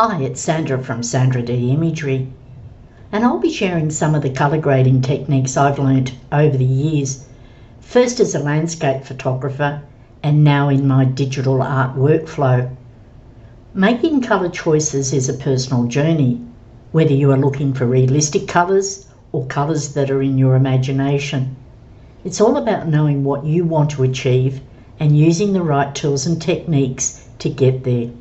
Hi, it's Sandra from Sandra D Imagery, and I'll be sharing some of the colour grading techniques I've learnt over the years, first as a landscape photographer and now in my digital art workflow. Making colour choices is a personal journey, whether you are looking for realistic colours or colours that are in your imagination. It's all about knowing what you want to achieve and using the right tools and techniques to get there.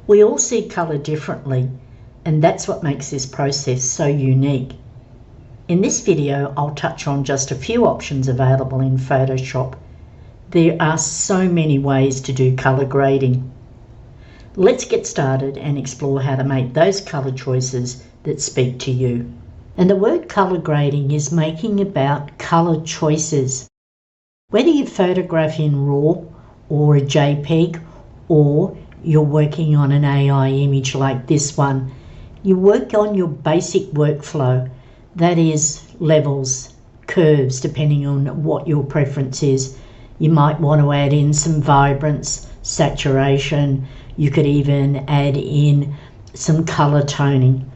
We all see colour differently, and that's what makes this process so unique. In this video, I'll touch on just a few options available in Photoshop. There are so many ways to do colour grading. Let's get started and explore how to make those colour choices that speak to you. And the word colour grading is making about colour choices. Whether you photograph in RAW or a JPEG, or you're working on an AI image like this one, you work on your basic workflow, that is levels, curves, depending on what your preference is. You might want to add in some vibrance, saturation, you could even add in some color toning.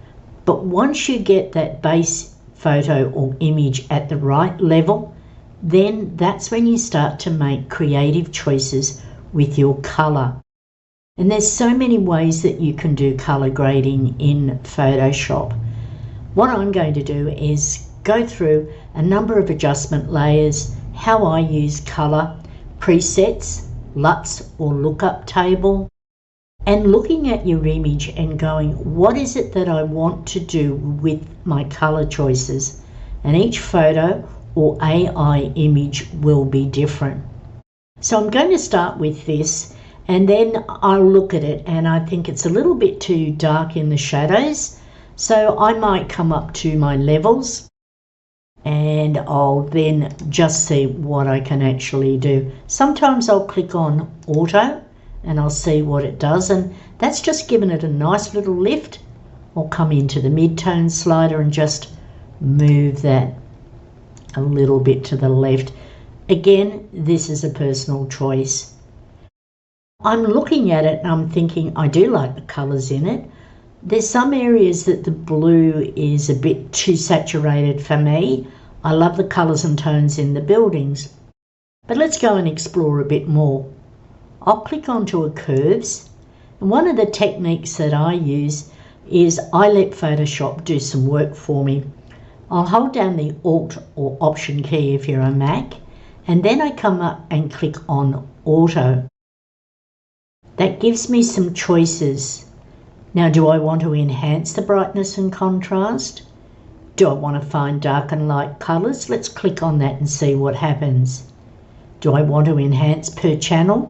But once you get that base photo or image at the right level, then that's when you start to make creative choices with your color. And there's so many ways that you can do colour grading in Photoshop. What I'm going to do is go through a number of adjustment layers, how I use colour, presets, LUTs or Lookup table, and looking at your image and going, what is it that I want to do with my colour choices? And each photo or AI image will be different. So I'm going to start with this, and then I'll look at it and I think it's a little bit too dark in the shadows, so I might come up to my levels and I'll then just see what I can actually do. Sometimes I'll click on auto and I'll see what it does, and that's just given it a nice little lift. I'll come into the mid-tone slider and just move that a little bit to the left. Again, this is a personal choice. I'm looking at it and I'm thinking, I do like the colours in it. There's some areas that the blue is a bit too saturated for me. I love the colours and tones in the buildings. But let's go and explore a bit more. I'll click onto a curves, and one of the techniques that I use is I let Photoshop do some work for me. I'll hold down the Alt or Option key if you're a Mac, and then I come up and click on Auto. That gives me some choices. Now, do I want to enhance the brightness and contrast? Do I want to find dark and light colours? Let's click on that and see what happens. Do I want to enhance per channel?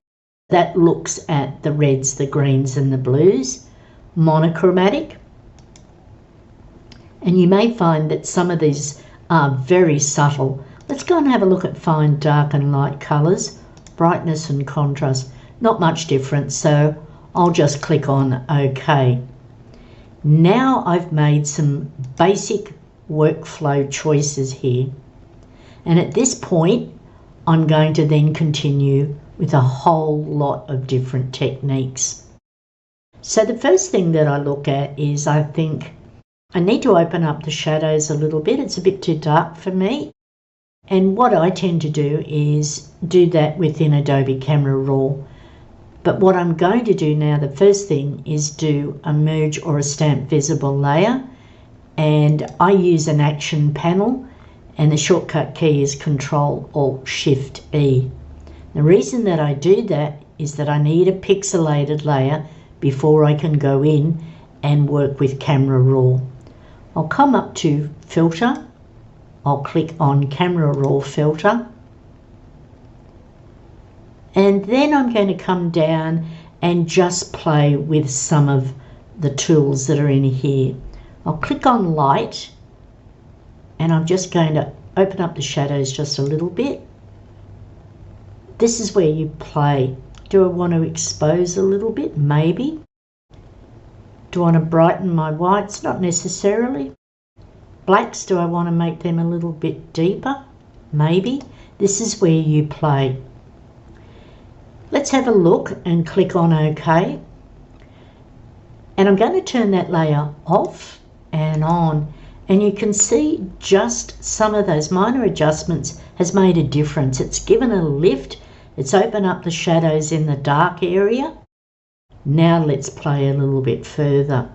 That looks at the reds, the greens and the blues. Monochromatic. And you may find that some of these are very subtle. Let's go and have a look at find dark and light colours, brightness and contrast. Not much difference, so I'll just click on OK. Now I've made some basic workflow choices here, and at this point I'm going to then continue with a whole lot of different techniques. So the first thing that I look at is I think I need to open up the shadows a little bit. It's a bit too dark for me, and what I tend to do is do that within Adobe Camera Raw. But what I'm going to do now, the first thing is do a merge or a stamp visible layer, and I use an action panel, and the shortcut key is Control-Alt-Shift-E. The reason that I do that is that I need a pixelated layer before I can go in and work with Camera Raw. I'll come up to Filter, I'll click on Camera Raw Filter, and then I'm going to come down and just play with some of the tools that are in here. I'll click on Light, and I'm just going to open up the shadows just a little bit. This is where you play. Do I want to expose a little bit? Maybe. Do I want to brighten my whites? Not necessarily. Blacks, do I want to make them a little bit deeper? Maybe. This is where you play. Let's have a look and click on OK. And I'm going to turn that layer off and on, and you can see just some of those minor adjustments has made a difference. It's given a lift, it's opened up the shadows in the dark area. Now let's play a little bit further.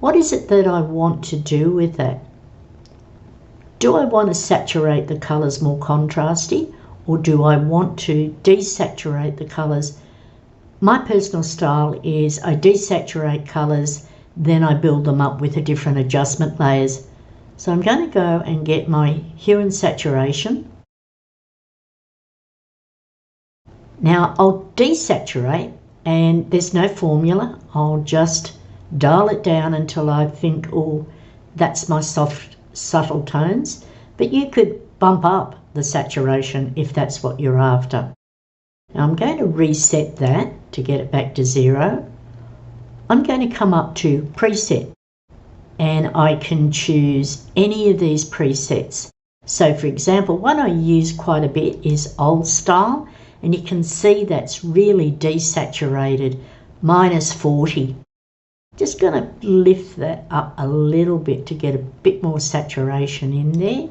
What is it that I want to do with that? Do I want to saturate the colours more contrasty, or do I want to desaturate the colours? My personal style is I desaturate colours, then I build them up with the different adjustment layers. So I'm going to go and get my hue and saturation. Now I'll desaturate, and there's no formula. I'll just dial it down until I think, oh, that's my soft, subtle tones. But you could bump up the saturation if that's what you're after. Now I'm going to reset that to get it back to 0. I'm going to come up to preset, and I can choose any of these presets. So for example, one I use quite a bit is Old Style, and you can see that's really desaturated, -40. Just going to lift that up a little bit to get a bit more saturation in there.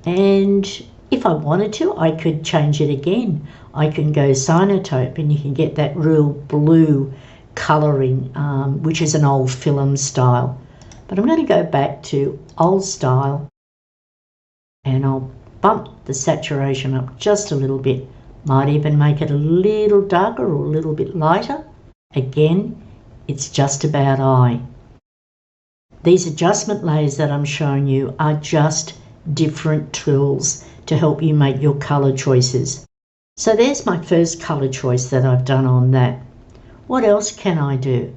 And if I wanted to, I could change it again. I can go Cyanotype, and you can get that real blue colouring, which is an old film style. But I'm going to go back to Old Style, and I'll bump the saturation up just a little bit. Might even make it a little darker or a little bit lighter. Again, it's just about eye. These adjustment layers that I'm showing you are just different tools to help you make your colour choices. So there's my first colour choice that I've done on that. What else can I do?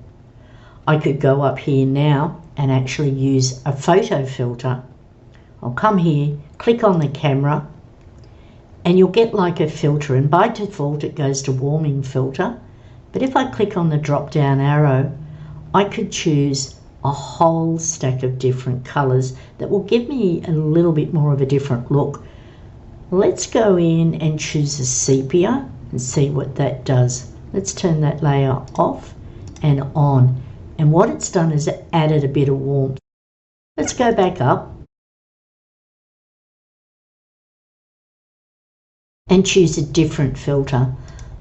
I could go up here now and actually use a photo filter. I'll come here, click on the camera, and you'll get like a filter, and by default it goes to warming filter. But if I click on the drop down arrow, I could choose a whole stack of different colours that will give me a little bit more of a different look. Let's go in and choose a sepia and see what that does. Let's turn that layer off and on. And what it's done is it added a bit of warmth. Let's go back up and choose a different filter.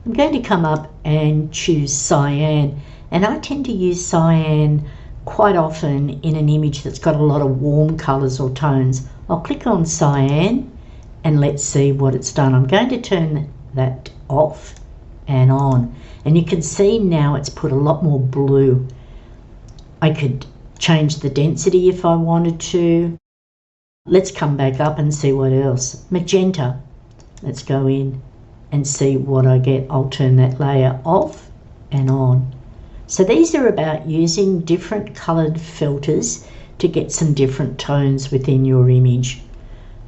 I'm going to come up and choose cyan, and I tend to use cyan quite often in an image that's got a lot of warm colours or tones. I'll click on cyan and let's see what it's done. I'm going to turn that off and on, and you can see now it's put a lot more blue. I could change the density if I wanted to. Let's come back up and see what else. Magenta. Let's go in and see what I get. I'll turn that layer off and on. So these are about using different coloured filters to get some different tones within your image.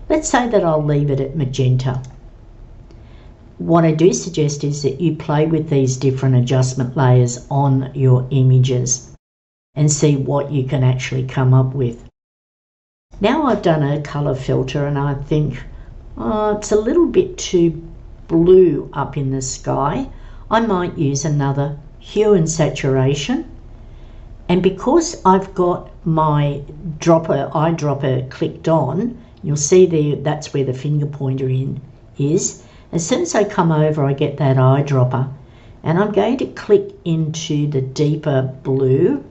Let's say that I'll leave it at magenta. What I do suggest is that you play with these different adjustment layers on your images and see what you can actually come up with. Now I've done a colour filter, and I think, oh, it's a little bit too blue up in the sky. I might use another hue and saturation, and because I've got my eyedropper clicked on, you'll see there that's where the finger pointer is. As soon as I come over, I get that eyedropper, and I'm going to click into the deeper blue,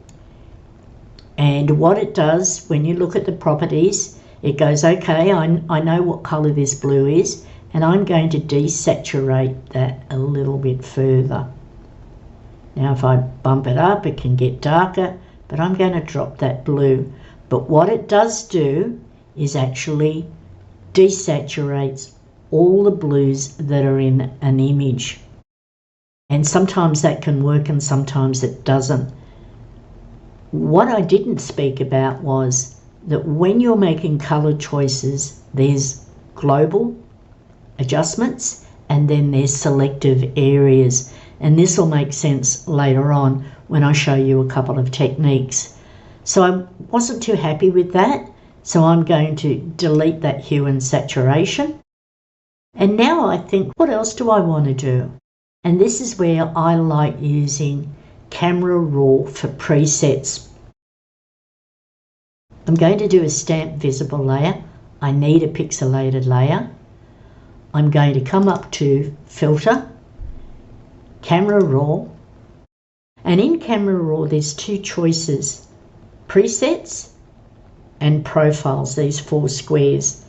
and what it does when you look at the properties, it goes, okay, I know what colour this blue is, and I'm going to desaturate that a little bit further. Now if I bump it up, it can get darker, but I'm going to drop that blue. But what it does do is actually desaturates all the blues that are in an image. And sometimes that can work and sometimes it doesn't. What I didn't speak about was that when you're making colour choices, there's global adjustments and then there's selective areas. And this will make sense later on when I show you a couple of techniques. So I wasn't too happy with that, so I'm going to delete that hue and saturation. And now I think, what else do I want to do? And this is where I like using Camera Raw for presets. I'm going to do a stamp visible layer. I need a pixelated layer. I'm going to come up to Filter, Camera Raw, and in Camera Raw there's two choices, presets and profiles, these 4 squares.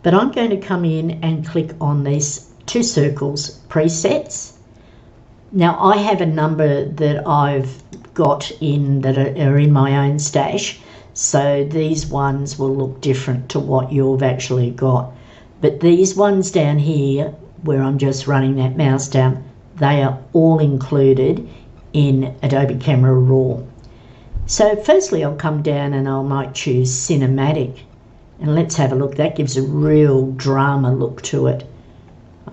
But I'm going to come in and click on these 2 circles, presets. Now I have a number that I've got in that are in my own stash, so these ones will look different to what you've actually got. But these ones down here, where I'm just running that mouse down, they are all included in Adobe Camera Raw. So firstly I'll come down and I might choose Cinematic. And let's have a look. That gives a real drama look to it.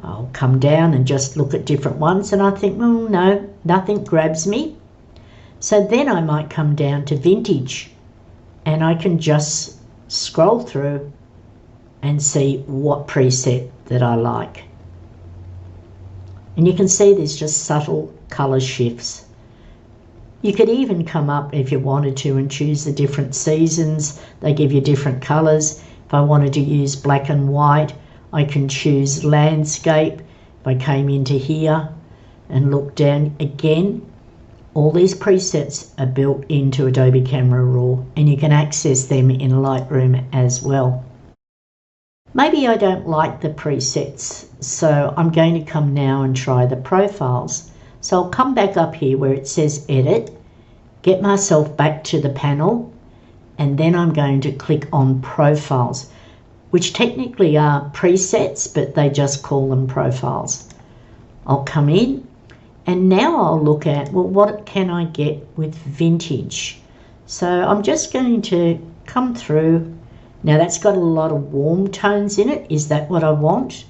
I'll come down and just look at different ones and I think, well, no, nothing grabs me. So then I might come down to Vintage and I can just scroll through and see what preset that I like. And you can see there's just subtle colour shifts. You could even come up if you wanted to and choose the different seasons. They give you different colours. If I wanted to use black and white, I can choose landscape. If I came into here and looked down again, all these presets are built into Adobe Camera Raw and you can access them in Lightroom as well. Maybe I don't like the presets, so I'm going to come now and try the profiles. So I'll come back up here where it says Edit, get myself back to the panel, and then I'm going to click on Profiles, which technically are presets, but they just call them profiles. I'll come in, and now I'll look at, well, what can I get with Vintage? So I'm just going to come through. Now that's got a lot of warm tones in it. Is that what I want?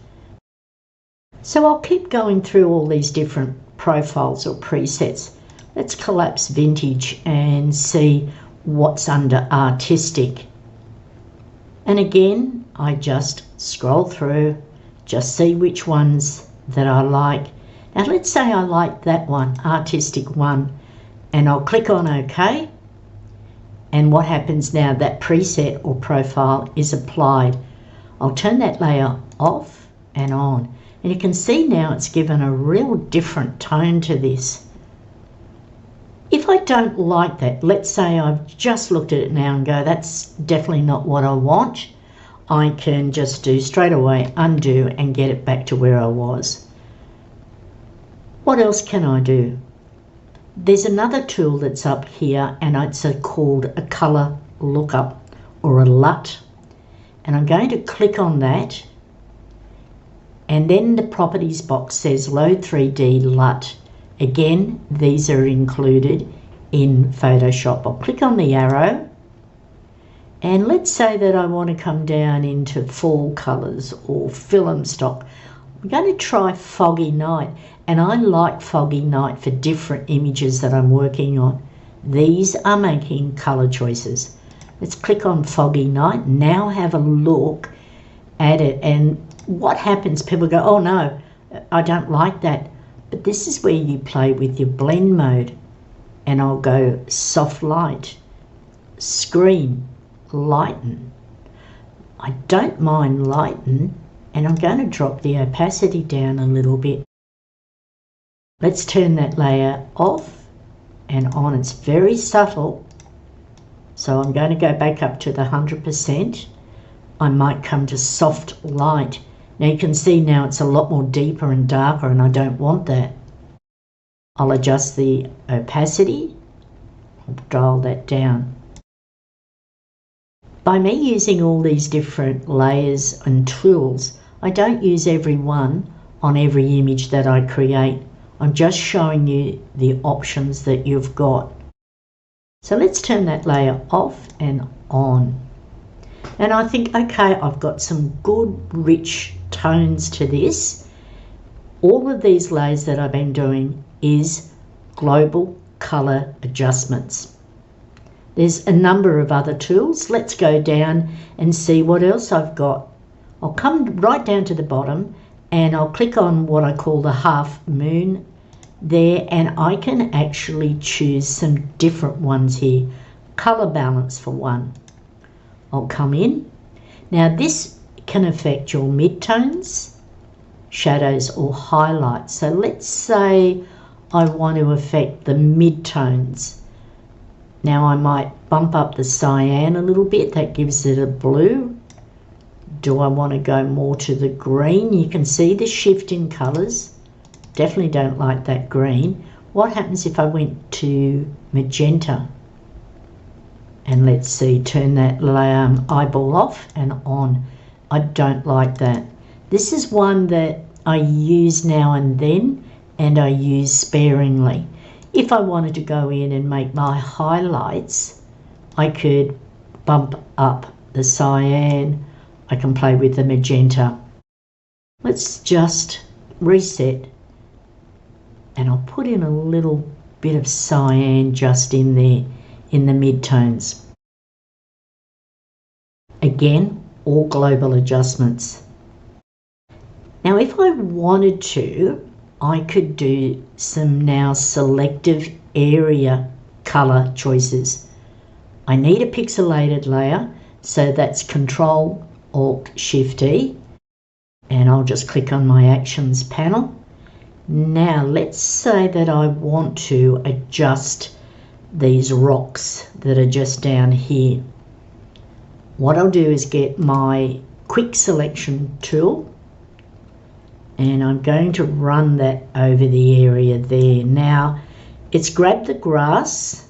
So I'll keep going through all these different profiles or presets. Let's collapse Vintage and see what's under Artistic. And again, I just scroll through, just see which ones that I like. Now let's say I like that one, Artistic 1, and I'll click on OK. And what happens now, that preset or profile is applied. I'll turn that layer off and on. And you can see now it's given a real different tone to this. If I don't like that, let's say I've just looked at it now and go, that's definitely not what I want, I can just do straight away undo and get it back to where I was. What else can I do? There's another tool that's up here and it's called a color lookup or a LUT. And I'm going to click on that. And then the properties box says Load 3D LUT. Again, these are included in Photoshop. I'll click on the arrow. And let's say that I want to come down into fall colors or film stock. I'm going to try Foggy Night. And I like Foggy Night for different images that I'm working on. These are making color choices. Let's click on Foggy Night. Now have a look at it. And what happens, people go, oh no, I don't like that. But this is where you play with your blend mode. And I'll go soft light, screen, lighten. I don't mind lighten, and I'm going to drop the opacity down a little bit. Let's turn that layer off and on. It's very subtle. So I'm going to go back up to the 100%. I might come to soft light. Now you can see now it's a lot more deeper and darker and I don't want that. I'll adjust the opacity. I'll dial that down. By me using all these different layers and tools, I don't use every one on every image that I create. I'm just showing you the options that you've got. So let's turn that layer off and on. And I think, okay, I've got some good rich tones to this. All of these layers that I've been doing is global color adjustments. There's a number of other tools. Let's go down and see what else I've got. I'll come right down to the bottom and I'll click on what I call the half moon there, and I can actually choose some different ones here. Color balance for one. I'll come in. Now this can affect your midtones, shadows or highlights. So let's say I want to affect the midtones. Now I might bump up the cyan a little bit, that gives it a blue. Do I want to go more to the green? You can see the shift in colours. Definitely don't like that green. What happens if I went to magenta? And let's see, turn that eyeball off and on. I don't like that. This is one that I use now and then, and I use sparingly. If I wanted to go in and make my highlights, I could bump up the cyan. I can play with the magenta. Let's just reset, and I'll put in a little bit of cyan just in there in the midtones. Again, all global adjustments. Now if I wanted to, I could do some now selective area color choices. I need a pixelated layer, so that's Control Alt Shift E, and I'll just click on my actions panel. Now let's say that I want to adjust these rocks that are just down here. What I'll do is get my quick selection tool, and I'm going to run that over the area there. Now it's grabbed the grass,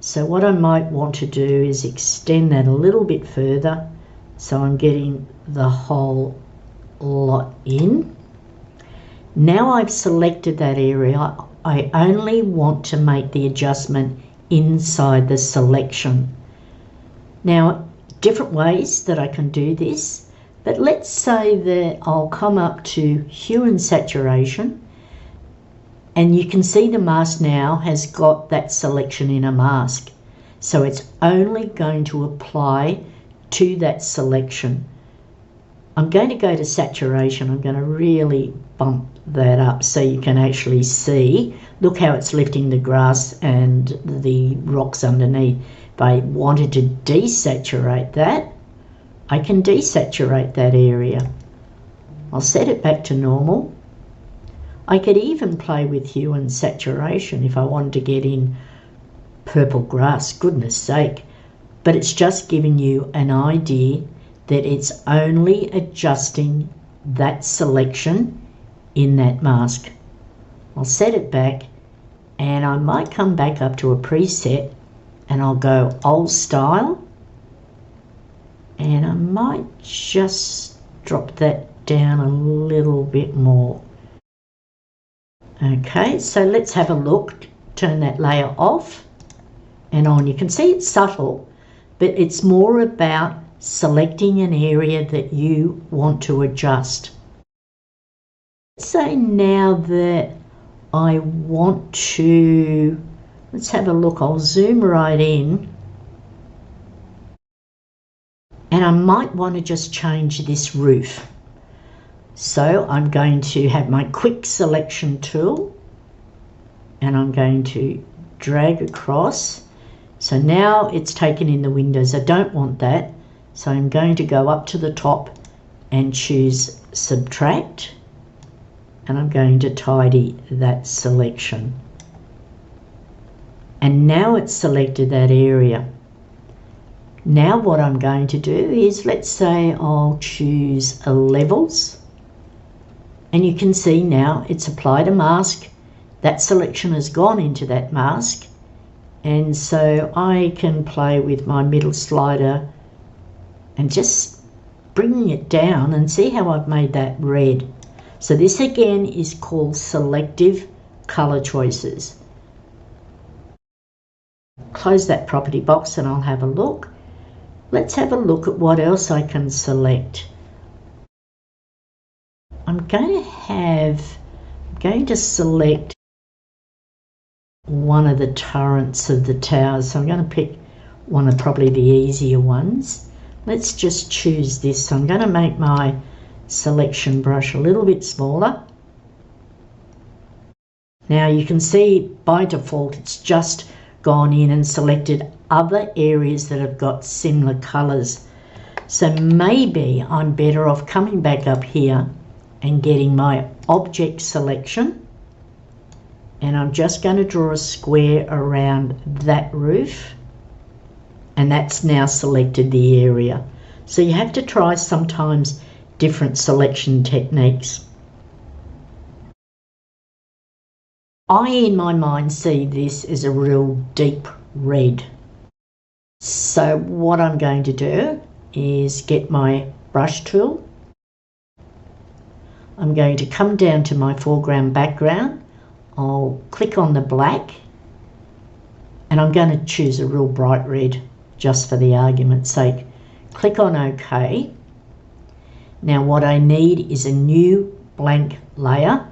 so what I might want to do is extend that a little bit further, so I'm getting the whole lot in. Now I've selected that area, I only want to make the adjustment inside the selection. Now, different ways that I can do this, but let's say that I'll come up to hue and saturation, and you can see the mask now has got that selection in a mask. So it's only going to apply to that selection. I'm going to go to saturation. I'm going to really bump that up so you can actually see. Look how it's lifting the grass and the rocks underneath. If I wanted to desaturate that, I can desaturate that area. I'll set it back to normal. I could even play with hue and saturation if I wanted to get in purple grass, goodness sake. But it's just giving you an idea that it's only adjusting that selection in that mask. I'll set it back, and I might come back up to a preset, and I'll go old style, and I might just drop that down a little bit more. Okay, so let's have a look. Turn that layer off and on. You can see it's subtle, but it's more about selecting an area that you want to adjust. Let's say now that I want to, let's have a look. I'll zoom right in, and I might want to just change this roof. So I'm going to have my quick selection tool, and I'm going to drag across. So now it's taken in the windows. I don't want that. So I'm going to go up to the top and choose subtract, and I'm going to tidy that selection. And now it's selected that area. Now what I'm going to do is, let's say I'll choose a levels, and you can see now it's applied a mask. That selection has gone into that mask, and so I can play with my middle slider and just bringing it down, and see how I've made that red. So this again is called selective color choices. Close that property box and I'll have a look. Let's have a look at what else I can select. I'm going to select one of the turrets of the towers. So I'm going to pick one of probably the easier ones. Let's just choose this. So I'm going to make my selection brush a little bit smaller. Now you can see by default it's just gone in and selected other areas that have got similar colours. So maybe I'm better off coming back up here and getting my object selection, and I'm just going to draw a square around that roof, and that's now selected the area. So you have to try sometimes different selection techniques. I, in my mind, see this as a real deep red. So what I'm going to do is get my brush tool. I'm going to come down to my foreground background. I'll click on the black, and I'm going to choose a real bright red just for the argument's sake. Click on OK. Now what I need is a new blank layer,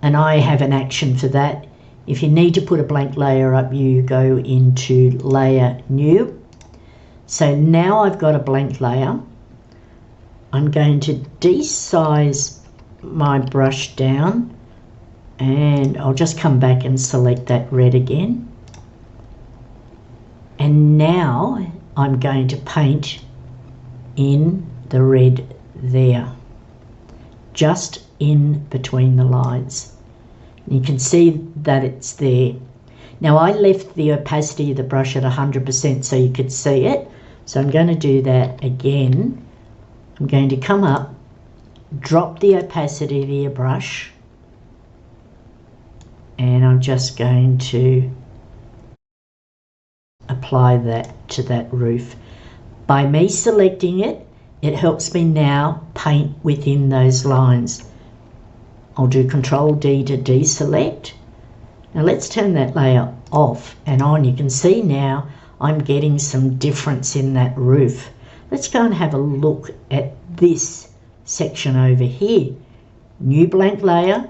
and I have an action for that. If you need to put a blank layer up, you go into Layer, New. So now I've got a blank layer. I'm going to desize my brush down, and I'll just come back and select that red again. And now I'm going to paint in the red there, just in between the lines. You can see that it's there. Now I left the opacity of the brush at 100% so you could see it. So I'm going to do that again. I'm going to come up, drop the opacity of the brush, and I'm just going to apply that to that roof. By me selecting it, it helps me now paint within those lines. I'll do Control D to deselect. Now let's turn that layer off and on. You can see now I'm getting some difference in that roof. Let's go and have a look at this section over here. New blank layer,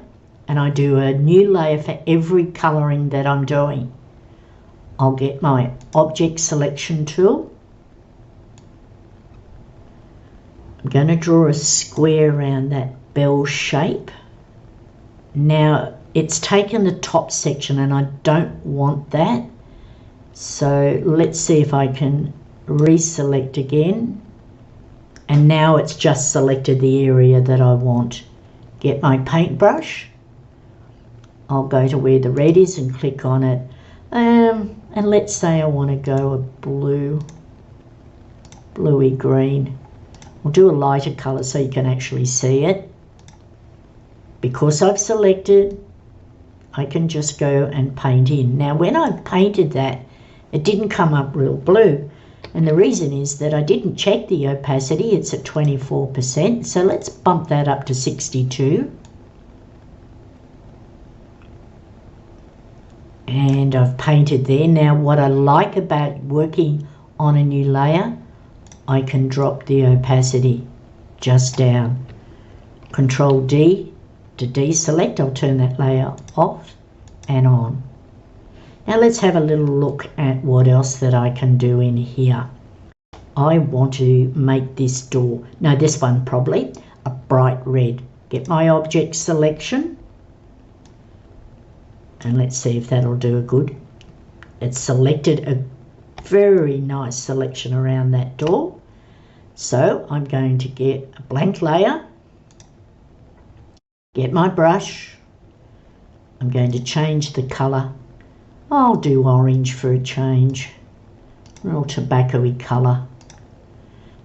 and I do a new layer for every colouring that I'm doing. I'll get my object selection tool. I'm going to draw a square around that bell shape. Now it's taken the top section and I don't want that. So let's see if I can reselect again. And now it's just selected the area that I want. Get my paintbrush. I'll go to where the red is and click on it. And let's say I want to go a bluey green. We'll do a lighter colour so you can actually see it. Because I've selected, I can just go and paint in. Now when I painted that, it didn't come up real blue. And the reason is that I didn't check the opacity. It's at 24%. So let's bump that up to 62. And I've painted there. Now what I like about working on a new layer, I can drop the opacity just down. Control D to deselect. I'll turn that layer off and on. Now let's have a little look at what else that I can do in here. I want to make this door, no, this one probably, a bright red. Get my object selection, and let's see if that'll do a good. It's selected a very nice selection around that door. So I'm going to get a blank layer, get my brush. I'm going to change the colour. I'll do orange for a change, real tobacco-y colour.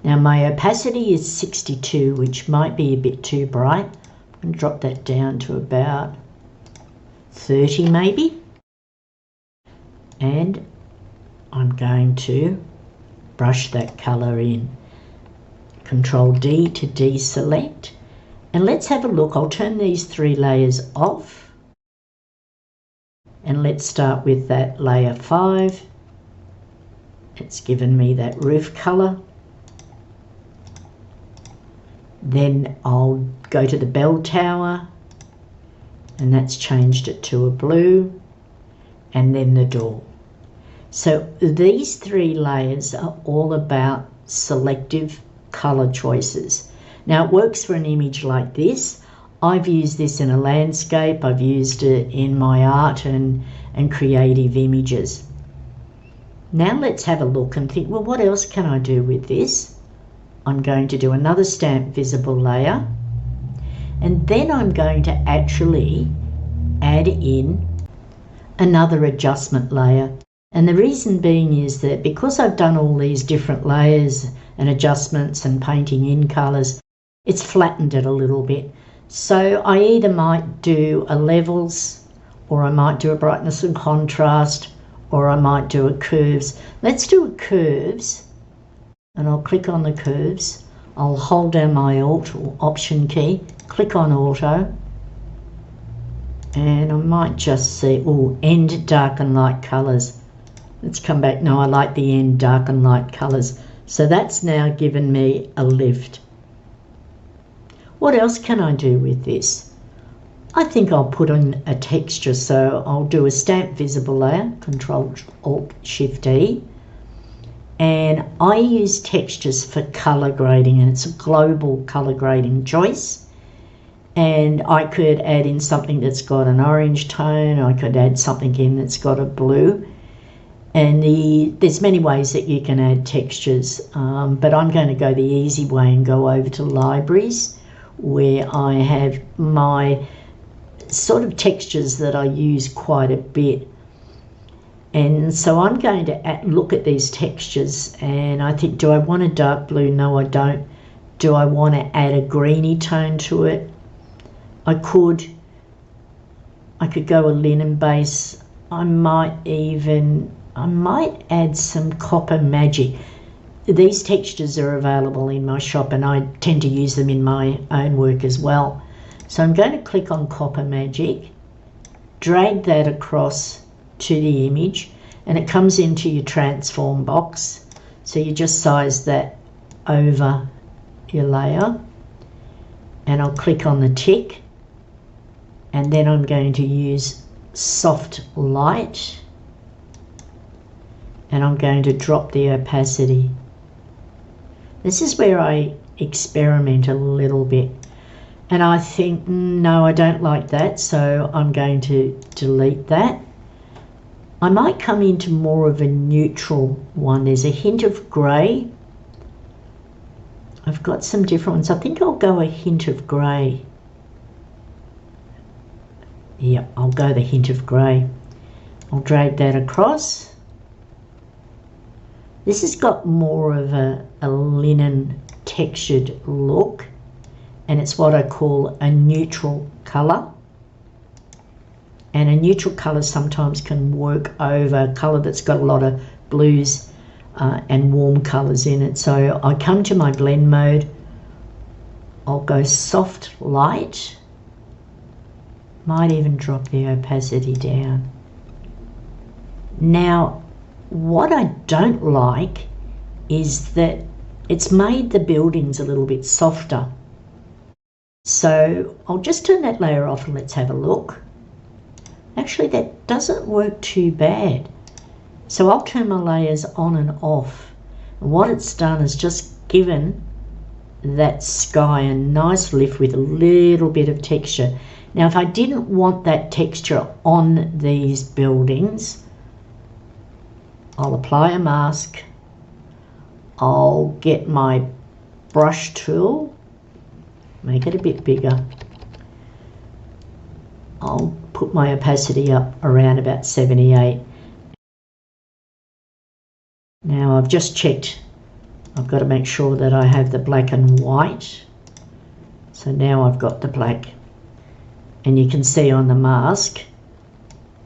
Now my opacity is 62, which might be a bit too bright. I'm going to drop that down to about 30 maybe. And I'm going to brush that colour in. Control D to deselect. And let's have a look. I'll turn these three layers off. And let's start with that layer 5. It's given me that roof colour. Then I'll go to the bell tower, and that's changed it to a blue, and then the door. So these three layers are all about selective colour choices. Now it works for an image like this. I've used this in a landscape, I've used it in my art and creative images. Now let's have a look and think, well, what else can I do with this? I'm going to do another stamp visible layer, and then I'm going to actually add in another adjustment layer. And the reason being is that because I've done all these different layers and adjustments and painting in colours, it's flattened it a little bit. So I either might do a levels, or I might do a brightness and contrast, or I might do a curves. Let's do a curves, and I'll click on the curves. I'll hold down my Alt or Option key, click on Auto, and I might just see, end dark and light colours. Let's come back. No, I like the end dark and light colours. So that's now given me a lift. What else can I do with this? I think I'll put on a texture, so I'll do a stamp visible layer, Control Alt Shift E, and I use textures for colour grading, and it's a global colour grading choice. And I could add in something that's got an orange tone, I could add something in that's got a blue, and there's many ways that you can add textures, but I'm going to go the easy way and go over to libraries, where I have my sort of textures that I use quite a bit. And so I'm going to look at these textures, and I think, do I want a dark blue? No, I don't. Do I want to add a greeny tone to it? I could go a linen base. I might add some copper magic. These textures are available in my shop, and I tend to use them in my own work as well. So I'm going to click on Copper Magic, drag that across to the image, and it comes into your transform box. So you just size that over your layer, and I'll click on the tick, and then I'm going to use Soft Light, and I'm going to drop the opacity. This is where I experiment a little bit. And I think, no, I don't like that, so I'm going to delete that. I might come into more of a neutral one. There's a hint of grey. I've got some different ones. I think I'll go a hint of grey. Yep, I'll go the hint of grey. I'll drag that across. This has got more of a linen textured look, and it's what I call a neutral colour. And a neutral colour sometimes can work over a colour that's got a lot of blues and warm colours in it. So I come to my blend mode, I'll go soft light, might even drop the opacity down. Now, what I don't like is that it's made the buildings a little bit softer. So I'll just turn that layer off and let's have a look. Actually, that doesn't work too bad. So I'll turn my layers on and off. And what it's done is just given that sky a nice lift with a little bit of texture. Now, if I didn't want that texture on these buildings, I'll apply a mask. I'll get my brush tool, make it a bit bigger. I'll put my opacity up around about 78. Now I've just checked. I've got to make sure that I have the black and white. So now I've got the black. And you can see on the mask,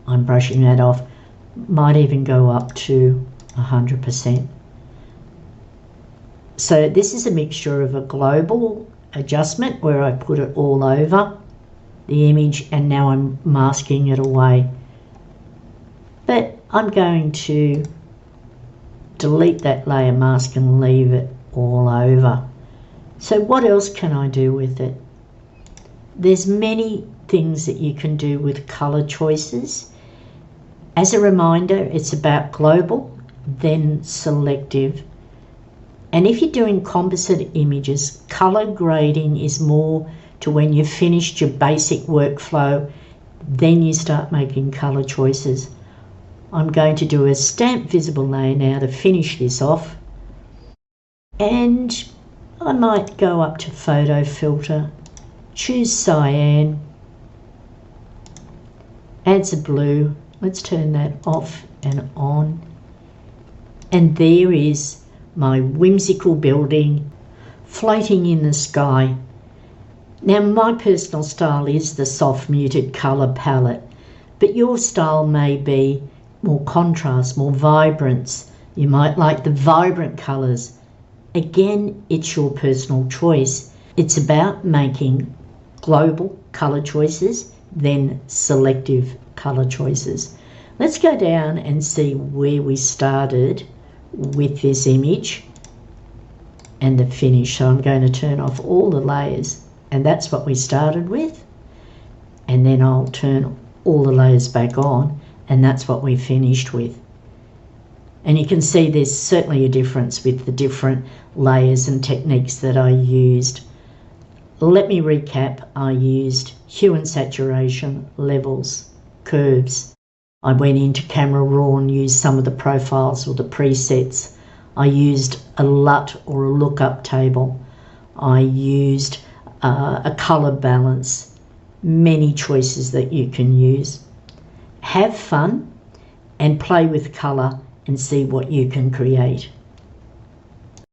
I'm brushing that off. Might even go up to 100%. So this is a mixture of a global adjustment where I put it all over the image, and now I'm masking it away. But I'm going to delete that layer mask and leave it all over. So what else can I do with it? There's many things that you can do with color choices. As a reminder, it's about global, then selective, And if you're doing composite images, color grading is more to when you've finished your basic workflow, then you start making color choices. I'm going to do a stamp visible layer now to finish this off. And I might go up to photo filter, choose cyan, adds a blue. Let's turn that off and on. And there is my whimsical building floating in the sky. Now, my personal style is the soft muted colour palette, but your style may be more contrast, more vibrance. You might like the vibrant colours. Again, it's your personal choice. It's about making global colour choices, then selective colour choices. Let's go down and see where we started with this image and the finish. So I'm going to turn off all the layers, and that's what we started with. And then I'll turn all the layers back on, and that's what we finished with. And you can see there's certainly a difference with the different layers and techniques that I used. Let me recap. I used hue and saturation, levels, curves. I went into Camera Raw and used some of the profiles or the presets. I used a LUT or a lookup table. I used a color balance. Many choices that you can use. Have fun and play with color and see what you can create.